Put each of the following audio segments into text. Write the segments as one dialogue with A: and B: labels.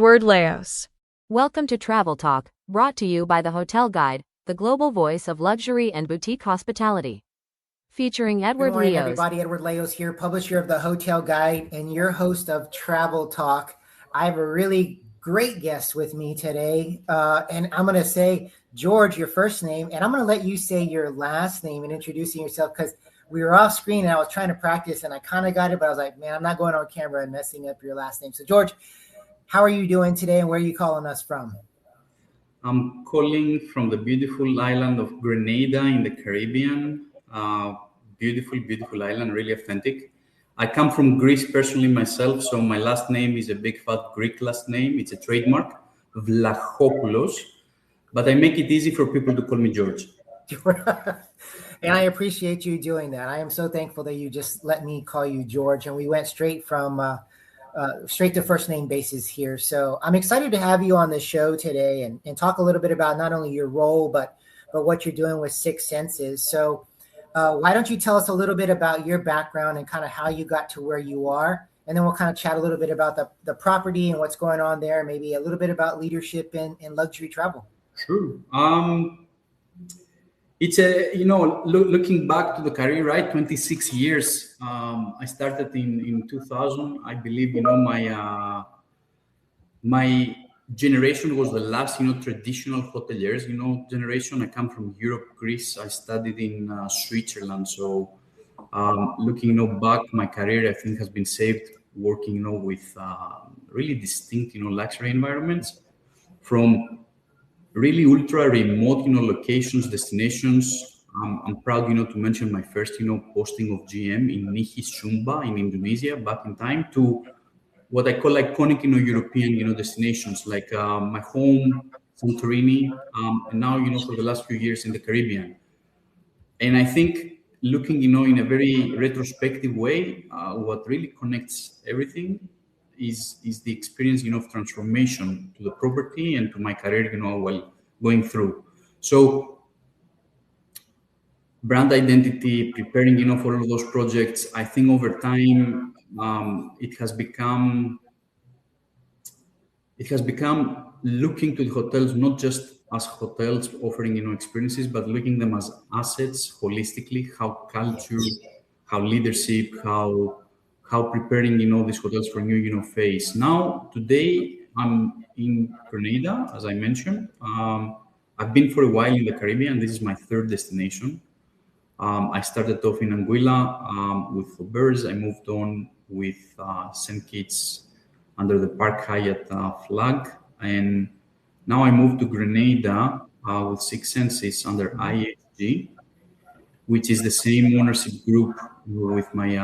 A: Edward Laos.
B: Welcome to Travel Talk, brought to you by The Hotel Guide, the global voice of luxury and boutique hospitality. Featuring Edward
C: Good morning,
B: Laos.
C: everybody. Edward Laos here, publisher of The Hotel Guide and your host of Travel Talk. I have a really great guest with me today, and I'm going to say, George, your first name, and I'm going to let you say your last name and introducing yourself because we were off screen and I was trying to practice and I kind of got it, but I was like, man, I'm not going on camera and messing up your last name. So, George, how are you doing today and where are you calling us from?
D: I'm calling from the beautiful island of Grenada in the Caribbean. Beautiful island, really authentic. I come from Greece personally myself, so my last name is a big fat Greek last name. It's a trademark, Vlachopoulos, but I make it easy for people to call me George.
C: And I appreciate you doing that. I am so thankful that you just let me call you George, and we went straight to first name basis here. So I'm excited to have you on the show today and talk a little bit about not only your role, but what you're doing with Six Senses. So why don't you tell us a little bit about your background and kind of how you got to where you are? And then we'll kind of chat a little bit about the property and what's going on there, maybe a little bit about leadership in luxury travel.
D: Sure. It's looking back to the career, right? 26 years. I started in 2000. I believe, my generation was the last, traditional hoteliers, generation. I come from Europe, Greece. I studied in Switzerland. So looking, back, my career, I think, has been saved working, with really distinct, luxury environments from really ultra remote, locations, destinations. I'm proud, to mention my first, posting of GM in Nihi, Sumba in Indonesia back in time to what I call iconic, European, destinations like my home, Santorini, and now, for the last few years in the Caribbean. And I think looking, in a very retrospective way, what really connects everything is the experience, of transformation to the property and to my career, while going through. So brand identity, preparing, for all of those projects, I think over time, it has become looking to the hotels, not just as hotels offering, experiences, but looking them as assets holistically, how culture, how leadership, how preparing, these hotels for new, phase. Now, today, I'm in Grenada, as I mentioned. I've been for a while in the Caribbean. This is my third destination. I started off in Anguilla with Aubers. I moved on with St. Kitts under the Park Hyatt flag. And now I moved to Grenada with Six Senses under IHG, which is the same ownership group with my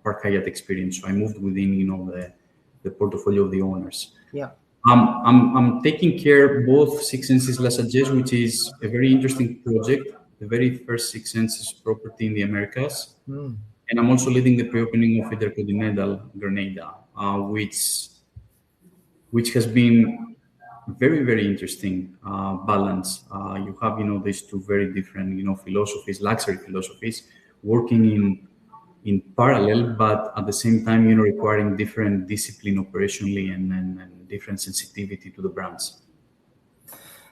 D: Park Hyatt experience. So I moved within, the portfolio of the owners.
C: Yeah.
D: I'm taking care both Six Senses La Sagesse, which is a very interesting project, the very first Six Senses property in the Americas. And I'm also leading the pre-opening of Intercontinental Grenada, which has been very, very interesting balance. You have, these two very different, philosophies, luxury philosophies, working in parallel, but at the same time, requiring different discipline operationally and different sensitivity to the brands.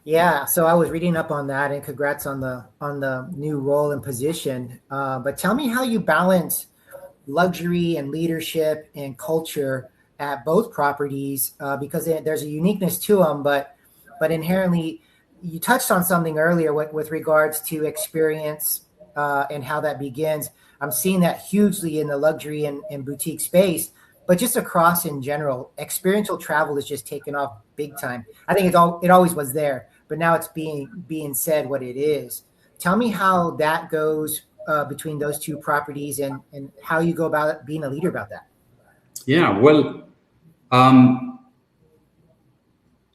C: Yeah, so I was reading up on that, and congrats on the new role and position. But tell me how you balance luxury and leadership and culture at both properties, because there's a uniqueness to them, but inherently, you touched on something earlier with regards to experience and how that begins. I'm seeing that hugely in the luxury and boutique space, but just across in general, experiential travel is just taken off big time. I think it always was there, but now it's being said what it is. Tell me how that goes between those two properties and how you go about being a leader about that.
D: Yeah, well,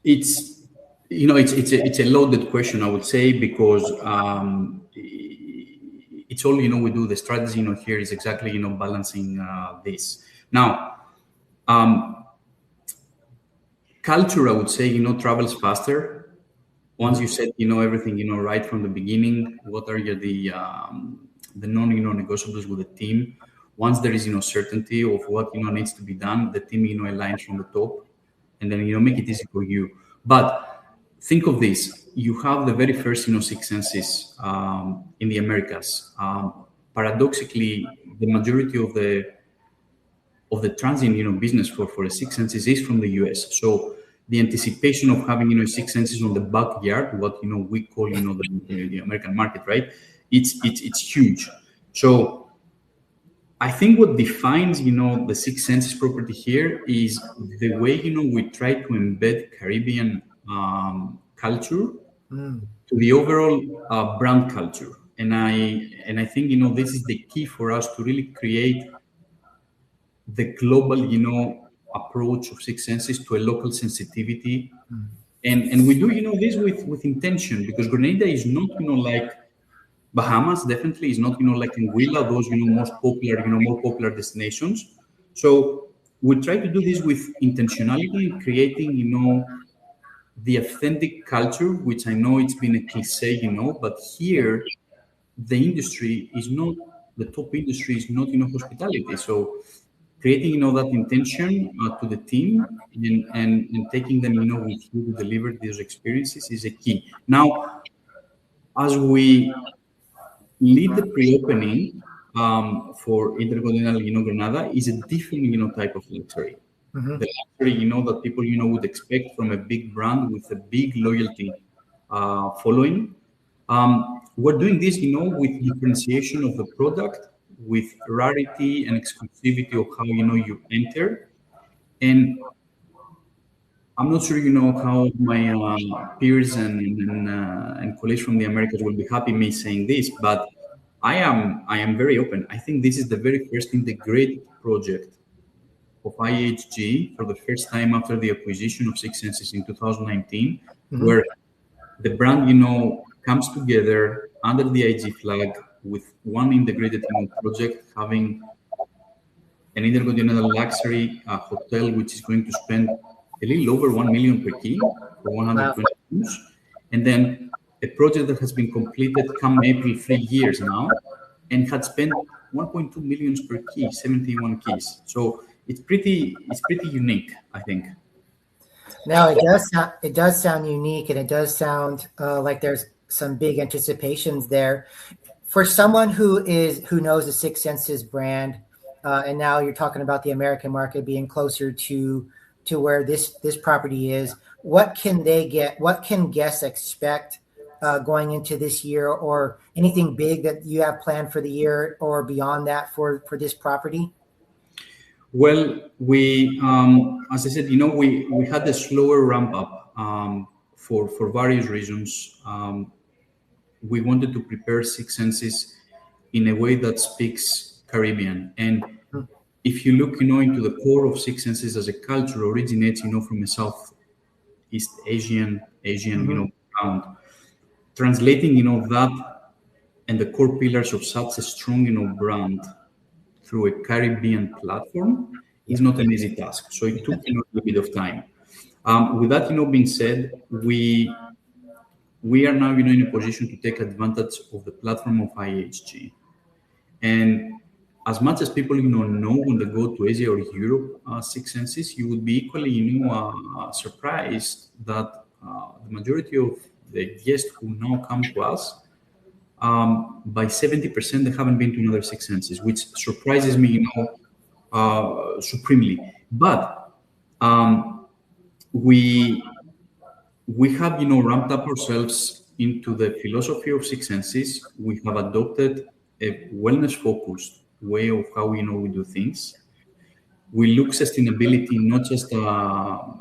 D: it's a loaded question, I would say, because it's all, we do. The strategy, here is exactly, balancing this. Now, culture, I would say, travels faster. Once you set, everything, right from the beginning, what are the non-negotiables with the team? Once there is, certainty of what, needs to be done, the team, aligns from the top. and then make it easy for you. But think of this: you have the very first Six Senses in the Americas. Paradoxically, the majority of the transient business for a Six Senses is from the US. So the anticipation of having Six Senses on the backyard, what we call the American market, right? It's huge. So I think what defines the Six Senses property here is the way we try to embed Caribbean culture to the overall brand culture, and I think this is the key for us to really create the global approach of Six Senses to a local sensitivity, and we do this with intention, because Grenada is not like Bahamas. Definitely is not like Anguilla, those most popular more popular destinations. So we try to do this with intentionality and creating the authentic culture, which I know it's been a cliche, but here the industry is not, the top industry is not hospitality. So creating that intention to the team, and taking them with you to deliver these experiences is a key. Now, as we lead the pre-opening for Intercontinental Granada, is a different type of luxury. The luxury that people would expect from a big brand with a big loyalty following. We're doing this with differentiation of the product, with rarity and exclusivity of how you enter. And I'm not sure how my peers and colleagues from the Americas will be happy me saying this, but I am very open. I think this is the very first integrated project of IHG for the first time after the acquisition of Six Senses in 2019, where the brand comes together under the IG flag with one integrated project, having an Intercontinental luxury hotel, which is going to spend a little over 1 million per key for 120 rooms, and then a project that has been completed come April 3 years now, and had spent 1.2 million per key, 71 keys. So it's pretty unique, I think.
C: Now it does sound unique, and it does sound like there's some big anticipations there. For someone who knows the Six Senses brand, and now you're talking about the American market being closer to where this property is, what can they get? What can guests expect going into this year, or anything big that you have planned for the year or beyond that for this property?
D: Well, we, as I said, we had a slower ramp up for various reasons. We wanted to prepare Six Senses in a way that speaks Caribbean, and if you look, into the core of Six Senses as a culture, originates, from a Southeast Asian, background. Translating, that and the core pillars of such a strong, brand through a Caribbean platform is not an easy task. So it took, a little bit of time. With that, being said, we are now, in a position to take advantage of the platform of IHG. And as much as people, know when they go to Asia or Europe, Six Senses, you would be equally, surprised that the majority of the guests who now come to us, by 70%, they haven't been to another Six Senses, which surprises me, supremely. But we have, ramped up ourselves into the philosophy of Six Senses. We have adopted a wellness-focused way of how we do things. We look sustainability not just a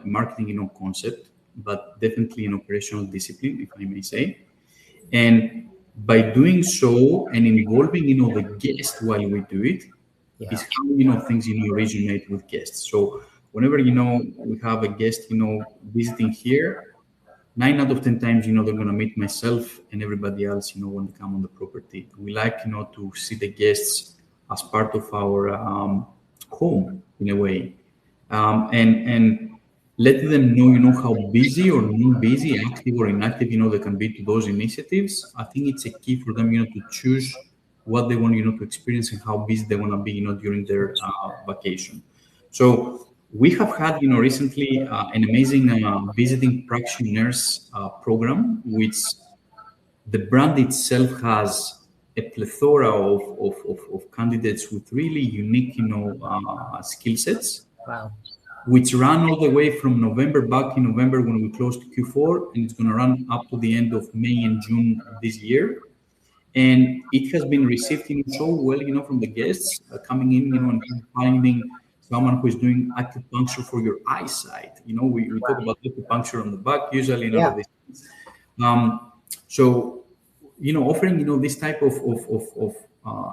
D: marketing concept, but definitely an operational discipline, if I may say. And by doing so and involving the guest while we do it, is how things resonate with guests. So whenever we have a guest visiting here, 9 out of 10 times they're going to meet myself and everybody else when they come on the property. We like to see the guests as part of our home in a way, and let them know how busy or non busy, active or inactive they can be to those initiatives. I think it's a key for them to choose what they want to experience and how busy they want to be during their vacation. So We have had, recently an amazing visiting practitioners program, which the brand itself has a plethora of candidates with really unique, skill sets,
C: Wow.
D: which ran all the way from November, back in November when we closed Q4, and it's going to run up to the end of May and June this year. And it has been received, so well, from the guests coming in, and finding someone who is doing acupuncture for your eyesight. We talk about acupuncture on the back usually, and all of
C: Yeah.
D: these things. So, offering, this type of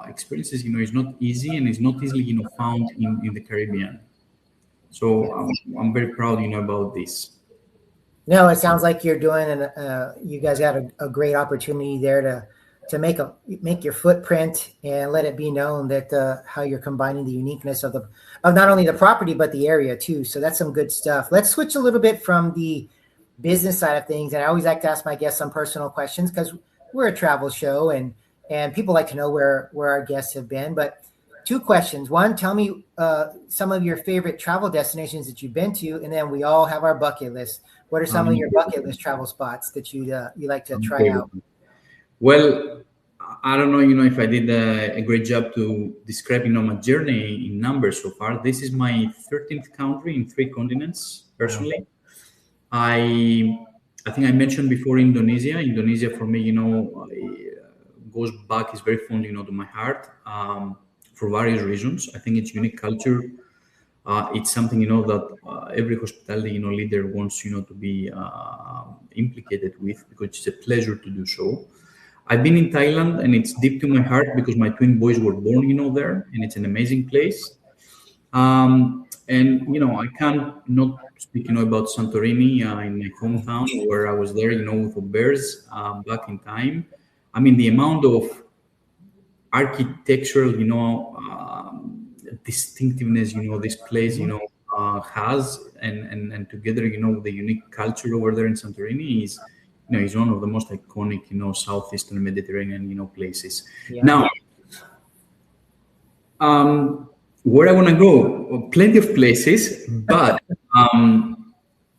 D: experiences, is not easy, and is not easily, found in the Caribbean. So I'm very proud, about this.
C: No, it sounds like you're doing, and you guys got a great opportunity there to make your footprint and let it be known that how you're combining the uniqueness of not only the property but the area too. So that's some good stuff. Let's switch a little bit from the business side of things, and I always like to ask my guests some personal questions because we're a travel show, and people like to know where our guests have been. But two questions. One, tell me some of your favorite travel destinations that you've been to, and then we all have our bucket list. What are some of your bucket list travel spots that you like to try out?
D: Well, I don't know, if I did a great job to describe, my journey in numbers so far. This is my 13th country in 3 continents, personally. I think I mentioned before Indonesia. Indonesia for me, goes back, is very fond, to my heart, for various reasons. I think it's unique culture. It's something, that every hospitality, leader wants, to be implicated with, because it's a pleasure to do so. I've been in Thailand, and it's deep to my heart because my twin boys were born, there, and it's an amazing place. And I can't not speak, about Santorini in my hometown, where I was there, with the bears back in time. I mean, the amount of architectural, distinctiveness, this place, has, and together, the unique culture over there in Santorini is one of the most iconic, southeastern Mediterranean, places.
C: Yeah.
D: Now, where I want to go, well, plenty of places, but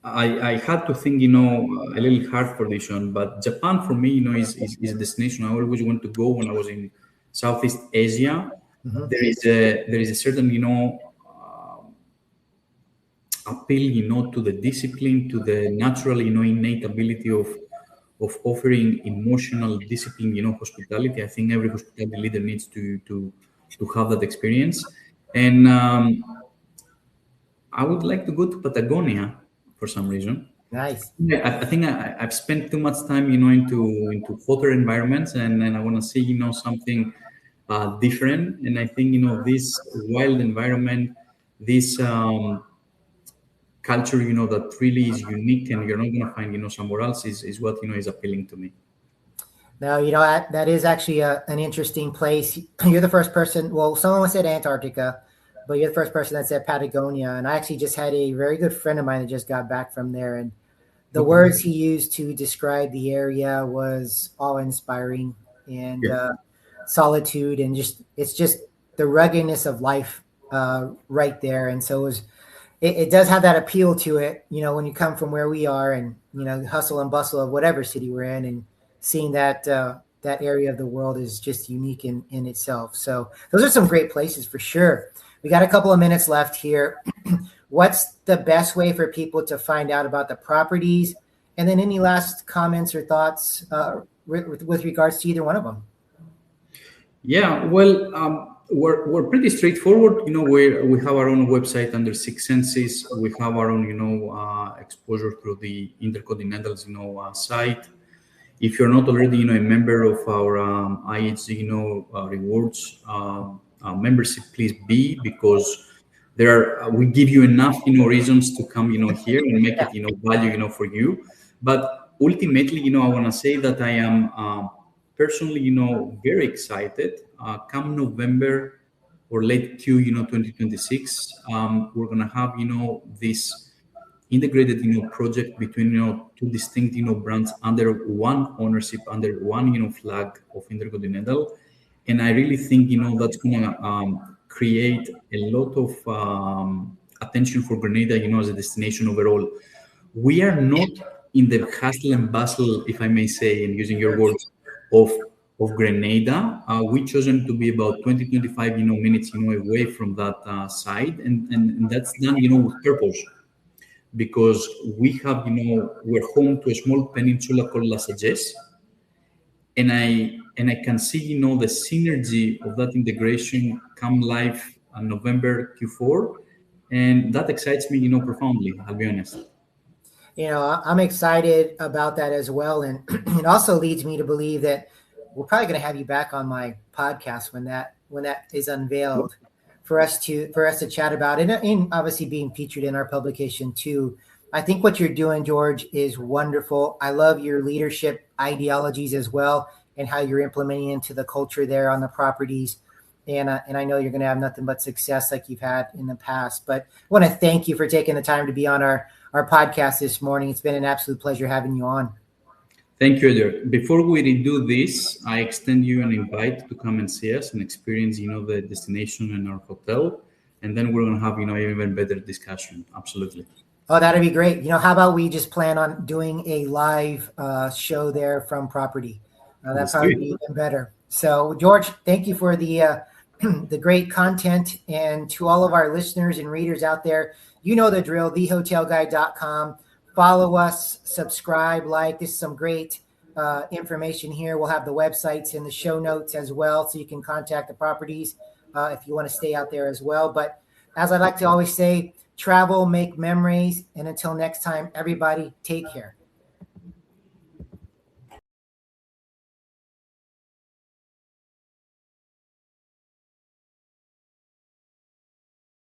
D: I had to think, a little hard for this one. But Japan for me, is a destination I always want to go. When I was in Southeast Asia, there is a certain, appeal, to the discipline, to the natural, innate ability of offering emotional discipline, hospitality. I think every hospitality leader needs to have that experience. And I would like to go to Patagonia for some reason.
C: Nice.
D: I think I've spent too much time, into hotter environments, and I want to see, something different. And I think, this wild environment, this culture, that really is unique, and you're not going to find, somewhere else, is what, is appealing to me.
C: Now, that is actually an interesting place. You're the first person. Well, someone said Antarctica, but you're the first person that said Patagonia. And I actually just had a very good friend of mine that just got back from there. And the words he used to describe the area was awe-inspiring and solitude, and it's just the ruggedness of life right there. And so it does have that appeal to it, when you come from where we are, and, hustle and bustle of whatever city we're in, and seeing that area of the world is just unique in itself. So those are some great places for sure. We got a couple of minutes left here. What's the best way for people to find out about the properties? And then any last comments or thoughts with regards to either one of them?
D: Yeah, well, we're pretty straightforward. We have our own website under Six Senses. We have our own, exposure through the Intercontinental's, site. If you're not already, a member of our IHG, rewards membership, please be, because we give you enough, reasons to come, here and make it, value, for you. But ultimately, I want to say that I am personally, very excited. Come November or late Q, 2026, we're gonna have, this integrated, project between, two distinct, brands under one ownership, under one, flag of Intercontinental. And I really think, that's gonna create a lot of attention for Grenada, as a destination overall. We are not in the hustle and bustle, if I may say, and using your words, of Grenada. We chosen to be about 20, 25, minutes, away from that side, and that's done, with purpose, because we have, we're home to a small peninsula called La Sagesse, and I can see, the synergy of that integration come live on November Q4, and that excites me, profoundly. I'll be honest.
C: I'm excited about that as well. And it also leads me to believe that we're probably going to have you back on my podcast when that is unveiled for us to chat about it, and obviously being featured in our publication too. I think what you're doing, George, is wonderful. I love your leadership ideologies as well, and how you're implementing into the culture there on the properties. And I know you're going to have nothing but success like you've had in the past. But I want to thank you for taking the time to be on our podcast this morning. It's been an absolute pleasure having you on.
D: Thank you, Edward. Before we redo this, I extend you an invite to come and see us and experience, the destination and our hotel. And then we're going to have, even better discussion. Absolutely.
C: Oh, that'd be great. How about we just plan on doing a live show there from property? That'd probably be even better. So, George, thank you for the the great content. And to all of our listeners and readers out there, you know the drill, thehotelguide.com. Follow us, subscribe, like. This is some great information here. We'll have the websites in the show notes as well, so you can contact the properties if you want to stay out there as well. But as I like to always say, travel, make memories. And until next time, everybody, take care.